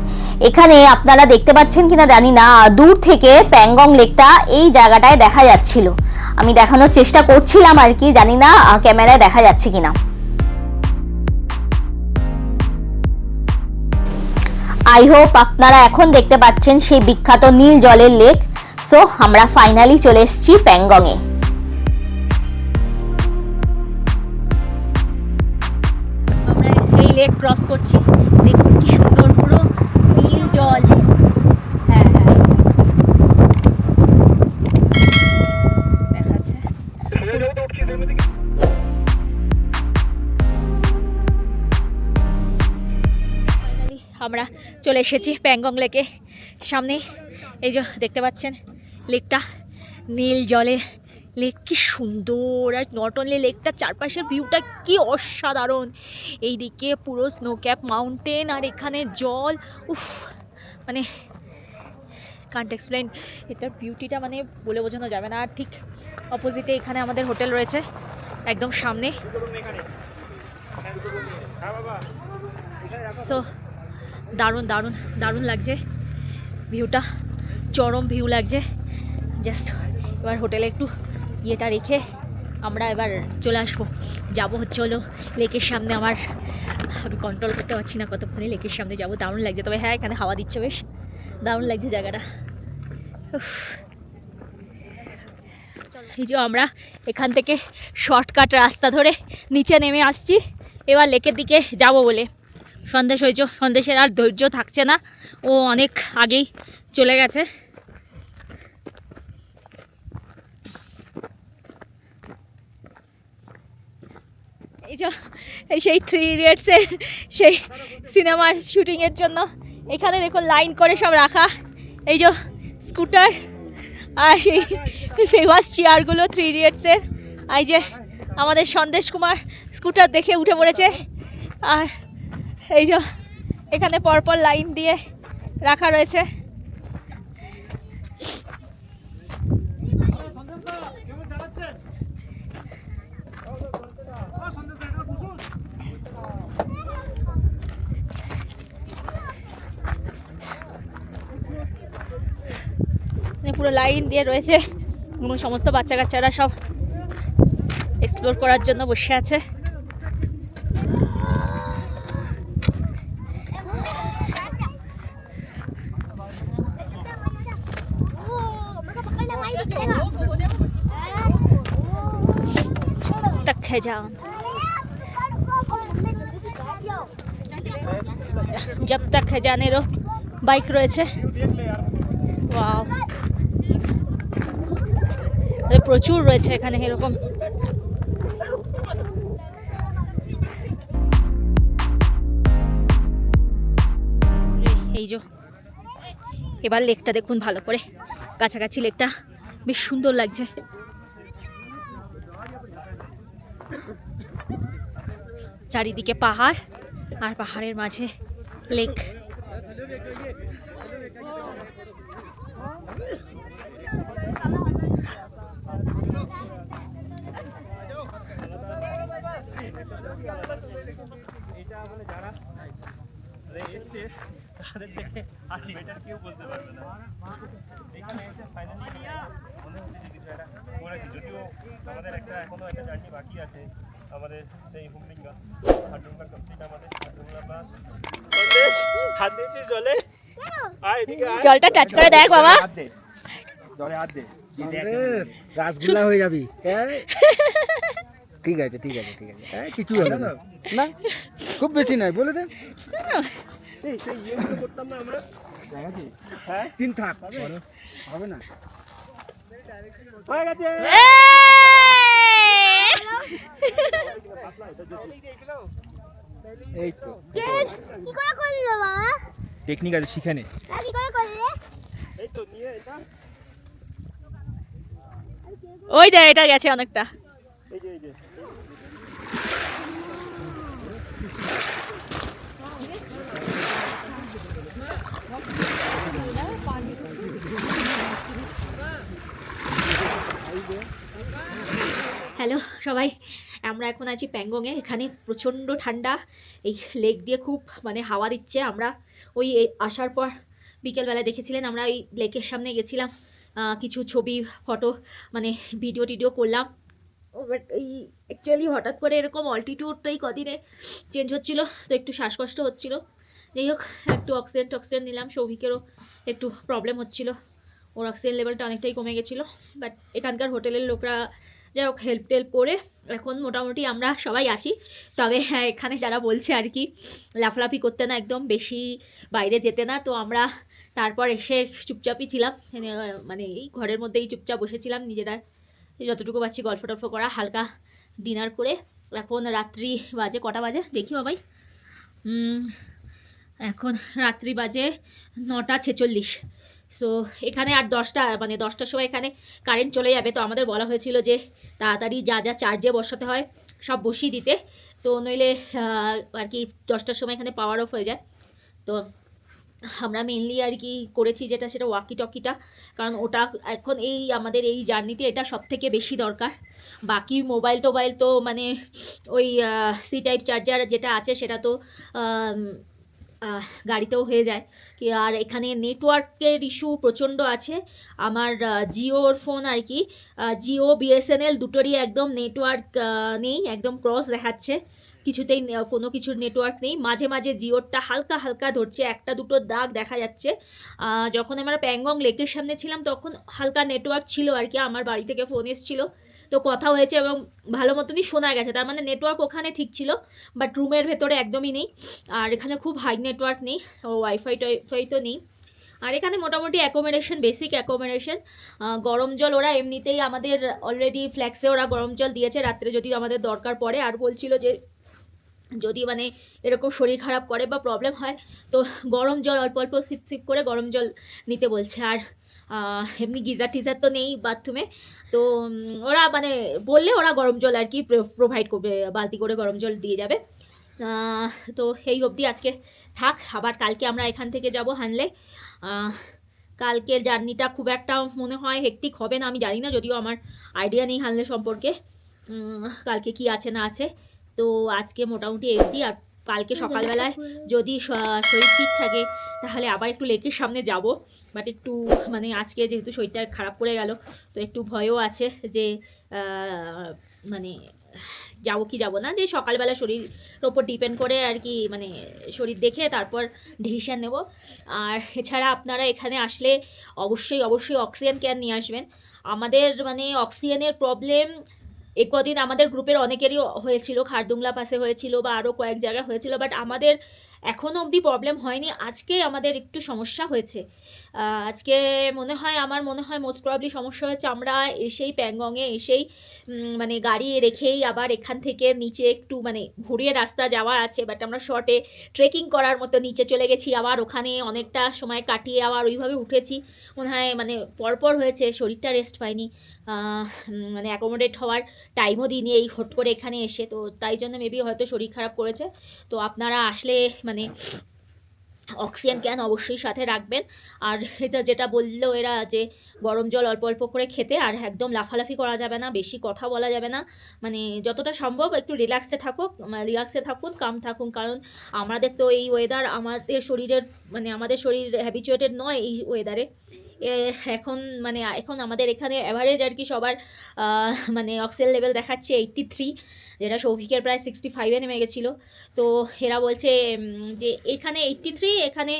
এখানে আপনারা দেখতে পাচ্ছেন কিনা জানি না, দূর থেকে প্যাংগং লেকটা এই জায়গাটায় দেখা যাচ্ছিল। আমি দেখানোর চেষ্টা করছিলাম আর কি, জানি না ক্যামেরায় দেখা যাচ্ছে কিনা। আই হোপ আপনারা এখন দেখতে পাচ্ছেন সেই বিখ্যাত নীল জলের লেক। সো আমরা ফাইনালি চলে এসেছি প্যাংগং এ। আমরা এই লেক ক্রস করছি, দেখুন কি সুন্দর পুরো নীল জল। হ্যাঁ হ্যাঁ দেখাচ্ছে। ফাইনালি আমরা চলে এসেছি প্যাংগং লেকে। সামনে এই যে দেখতে পাচ্ছেন লেকটা, নীল জলে লেক, কি সুন্দর। আর নট অনলি লেকটা, চারপাশের ভিউটা কি অসাধারণ। এইদিকে পুরো স্নো ক্যাপ মাউন্টেন, আর এখানে জল, উফ, মানে কান্ট এক্সপ্লেন এটার বিউটিটা, মানে বলে বোঝানো যাবে না। আর ঠিক অপোজিটে এখানে আমাদের হোটেল রয়েছে একদম সামনে। সো দারুণ দারুণ দারুণ লাগছে ভিউটা, চরম ভিউ লাগছে। জাস্ট এবার হোটেলে একটু ইয়েটা রেখে আমরা এবার চলে আসবো, যাবো হচ্ছে হলো লেকের সামনে। আমি কন্ট্রোল করতে পারছি না কতক্ষণে লেকের সামনে যাবো। দারুণ লাগছে, তবে হ্যাঁ এখানে হাওয়া দিচ্ছে, বেশ দারুণ লাগছে জায়গাটা। এই যে আমরা এখান থেকে শর্টকাট রাস্তা ধরে নিচে নেমে আসছি এবার লেকের দিকে যাব বলে। সন্দেশের আর ধৈর্য থাকছে না, ও অনেক আগেই চলে গেছে। এই যে সেই 3 ইডিয়টসের সেই সিনেমার শুটিংয়ের জন্য এখানে দেখুন লাইন করে সব রাখা, এই যে স্কুটার আর সেই ফেমাস চেয়ারগুলো 3 ইডিয়টসের। এই যে আমাদের সন্দেশ কুমার স্কুটার দেখে উঠে পড়েছে, আর এই যে এখানে পরপর লাইন দিয়ে রাখা রয়েছে। পুরো লাইন দিয়ে রয়েছে এবং সমস্ত বাচ্চা কাচ্চারা সব এক্সপ্লোর করার জন্য বসে আছে। तक है जान जब तक है जाने रो বাইক রয়েছে। ওয়াও, প্রচুর রয়েছে এখানে এরকম। যে এবার লেকটা দেখুন ভালো করে, কাছাকাছি লেকটা বেশ সুন্দর লাগছে। চারিদিকে পাহাড় আর পাহাড়ের মাঝে লেক। তাদের দেখে আর বেটার কেউ বলতে পারবে না। এখানে এসে ফাইনালি মনে হচ্ছে যে কিছু একটা করেছি, যদিও আমাদের এখনো একটা জার্নি বাকি আছে, আমাদের সেই হুমলিঙ্গা হাডুঙ্গা কমপ্লিট, আমাদের হাডুঙ্গা বা হাত দিয়েছিস জলে, আয় এদিকে আয়, জলটা টাচ করে দেখ বাবা। হাত দে জলে, হাত দে, রাসগুলা হয়ে যাবি। ঠিক আছে ঠিক আছে ঠিক আছে, কিছু হবে না, না খুব বেশি নয়, বলে দে। এই সেই ইয়েগুলো করতাম না আমরা, দেখাচ্ছিস? হ্যাঁ 3 থাক হবে না। হয়ে গেছে। এই তো কি করে করলি বাবা? টেকনিক আছে, শিখে নে। কি করে করলি? এই তো নিয়ে এটা, ওই যে এটা গেছে অনেকটা। এই যে এই যে হ্যালো সবাই, আমরা এখন আছি প্যাংগংয়ে। এখানে প্রচণ্ড ঠান্ডা, এই লেক দিয়ে খুব মানে হাওয়া দিচ্ছে। আমরা ওই আসার পর বিকেলবেলা দেখেছিলেন আমরা ওই লেকের সামনে গেছিলাম, কিছু ছবি ফটো মানে ভিডিও টিডিও করলাম। বাট এই অ্যাকচুয়ালি হঠাৎ করে এরকম অল্টিটিউডটা এই কদিনে চেঞ্জ হচ্ছিলো, তো একটু শ্বাসকষ্ট হচ্ছিলো। যাই হোক, একটু অক্সিজেন নিলাম। সৌভিকেরও একটু প্রবলেম হচ্ছিলো, ওর অক্সিজেন লেভেলটা অনেকটাই কমে গেছিলো। বাট এখানকার হোটেলের লোকরা যাই হোক হেল্প টেল্প করে এখন মোটামুটি আমরা সবাই আছি। তবে হ্যাঁ, এখানে যারা বলছে আর কি লাফলাফি করতে না, একদম বেশি বাইরে যেতে না, তো আমরা তারপর এসে চুপচাপই ছিলাম, মানে এই ঘরের মধ্যেই চুপচাপ বসেছিলাম, নিজেরা যতটুকু পাচ্ছি গল্প টল্প করা, হালকা ডিনার করে। এখন রাত্রি বাজে কটা বাজে দেখি বাবাই, এখন রাত্রি বাজে 9:46। সো এখানে আর 10টার সময় এখানে কারেন্ট চলে যাবে। তো আমাদের বলা হয়েছিল যে তাড়াতাড়ি যা যা চার্জে বসাতে হয় সব বসিয়ে দিতে, তো নইলে আর কি 10টার সময় এখানে পাওয়ার অফ হয়ে যায়। তো আমরা মেনলি আর কি করেছি যেটা, সেটা ওয়াকি টকিটা, কারণ ওটা এখন এই আমাদের এই জার্নিতে এটা সব থেকে বেশি দরকার। বাকি মোবাইল টোবাইল তো মানে ওই সি টাইপ চার্জার যেটা আছে সেটা তো গাড়িতেও হয়ে যায় কি। আর এখানে নেটওয়ার্কের ইস্যু প্রচণ্ড আছে। আমার জিওর ফোন আর কি, জিও বিএসএনএল দুটোরই একদম নেটওয়ার্ক নেই, একদম ক্রস দেখাচ্ছে, কিছুতেই কোনো কিছুর নেটওয়ার্ক নেই। মাঝে মাঝে জিওরটা হালকা হালকা ধরছে, একটা দুটো দাগ দেখা যাচ্ছে। যখন আমরা প্যাংগং লেকের সামনে ছিলাম তখন হালকা নেটওয়ার্ক ছিল আর কি, আমার বাড়ি থেকে ফোন এসেছিলো, তো কথা হয়েছে এবং ভালো মতনই শোনা গেছে। তার মানে নেটওয়ার্ক ওখানে ঠিক ছিল, বাট রুমের ভেতরে একদমই নেই। আর এখানে খুব হাই নেটওয়ার্ক নেই, ওয়াইফাই তো নেই। আর এখানে মোটামুটি অ্যাকোমোডেশন, বেসিক অ্যাকোমোডেশন। গরম জল ওরা এমনিতেই আমাদের অলরেডি ফ্ল্যাক্সে ওরা গরম জল দিয়েছে রাত্রে যদি আমাদের দরকার পড়ে। আর বলছিল যে যদি মানে এরকম শরীর খারাপ করে বা প্রবলেম হয় তো গরম জল অল্প অল্প সিপ সিপ করে গরম জল নিতে বলছে। আর এমনি গিজার টিজার তো নেই বাথরুমে, তো ওরা মানে বললে ওরা গরম জল আর কি প্রোভাইড করবে, বালতি করে গরম জল দিয়ে যাবে। তো এই অবধি আজকে থাক, আবার কালকে আমরা এখান থেকে যাব হানলে। কালকের জার্নিটা খুব একটা মনে হয় হেক্টিক হবে না, আমি জানি না, যদিও আমার আইডিয়া নেই হানলে সম্পর্কে কালকে কি আছে না আছে। তো আজকে মোটামুটি এমনি। আর কালকে সকালবেলায় যদি শরীর ঠিক থাকে তাহলে আবার একটু লেকের সামনে যাব। বাট একটু মানে আজকে যেহেতু শরীরটা খারাপ করে গেল তো একটু ভয়ও আছে যে মানে যাবো কি যাবো না, যে সকালবেলা শরীরের ওপর ডিপেন্ড করে আর কি, মানে শরীর দেখে তারপর ডিসিশান নেব। আর এছাড়া আপনারা এখানে আসলে অবশ্যই অক্সিজেন ক্যান নিয়ে আসবেন। আমাদের মানে অক্সিজেনের প্রবলেম কদিন আমাদের গ্রুপের অনেকেরই হয়েছিল, খারদুংলা পাশে হয়েছিল বা আরও কয়েক জায়গায় হয়েছিল, বাট আমাদের এখনও অবধি প্রবলেম হয়নি, আজকে আমাদের একটু সমস্যা হয়েছে। আজকে আমার মনে হয় মোস্ট প্রবাবলি সমস্যা হয়েছে আমরা এসেই প্যাংগংয়ে এসেই মানে গাড়ি রেখেই আবার এখান থেকে নিচে একটু মানে ঘুরিয়ে রাস্তা যাওয়া আছে, বাট আমরা শর্টে ট্রেকিং করার মতো নিচে চলে গেছি, আবার ওখানে অনেকটা সময় কাটিয়ে আবার ওইভাবে উঠেছি। মনে হয় মানে পরপর হয়েছে, শরীরটা রেস্ট পায়নি, মানে অ্যাকোমোডেট হওয়ার টাইমও দিইনি এই হট করে এখানে এসে, তো তাই জন্য মেবি হয়তো শরীর খারাপ করেছে। তো আপনারা আসলে মানে অক্সিজেন ক্যান অবশ্যই সাথে রাখবেন। আর এটা যেটা বললো এরা যে গরম জল অল্প অল্প করে খেতে, আর একদম লাফালাফি করা যাবে না, বেশি কথা বলা যাবে না, মানে যতটা সম্ভব একটু রিল্যাক্সে থাকুন, কাম থাকুন, কারণ আমাদের তো এই ওয়েদার আমাদের শরীর হ্যাবিচুয়েটেড নয় এই ওয়েদারে। এখন আমাদের এখানে অ্যাভারেজ আর কি সবার মানে অক্সিজেন লেভেল দেখাচ্ছে 83, যেটা সৌভিকের প্রায় 65-এ নেমে গেছিলো। তো এরা বলছে যে এখানে 83, এখানে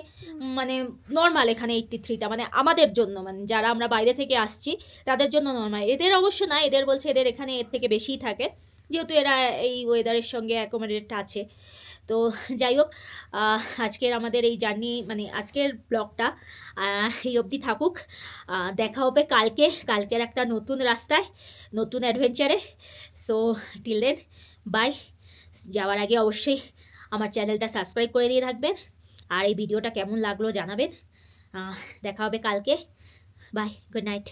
মানে নর্মাল, এখানে 83টা মানে আমাদের জন্য, মানে যারা আমরা বাইরে থেকে আসছি তাদের জন্য নর্মাল, এদের অবশ্য না, এদের বলছে এদের এখানে এর থেকে বেশিই থাকে, যেহেতু এরা এই ওয়েদারের সঙ্গে অ্যাকোমোডেট আছে। তো যাই হোক, আজকের আমাদের এই জার্নি মানে আজকের ব্লগটা এই অবধি থাকুক। দেখা হবে কালকের একটা নতুন রাস্তায়, নতুন অ্যাডভেঞ্চারে। So till then bye. যাওয়ার আগে অবশ্যই আমার চ্যানেলটা সাবস্ক্রাইব করে দিয়ে থাকবেন, আর এই ভিডিওটা কেমন লাগলো জানাবেন। দেখা হবে কালকে। Bye, good night.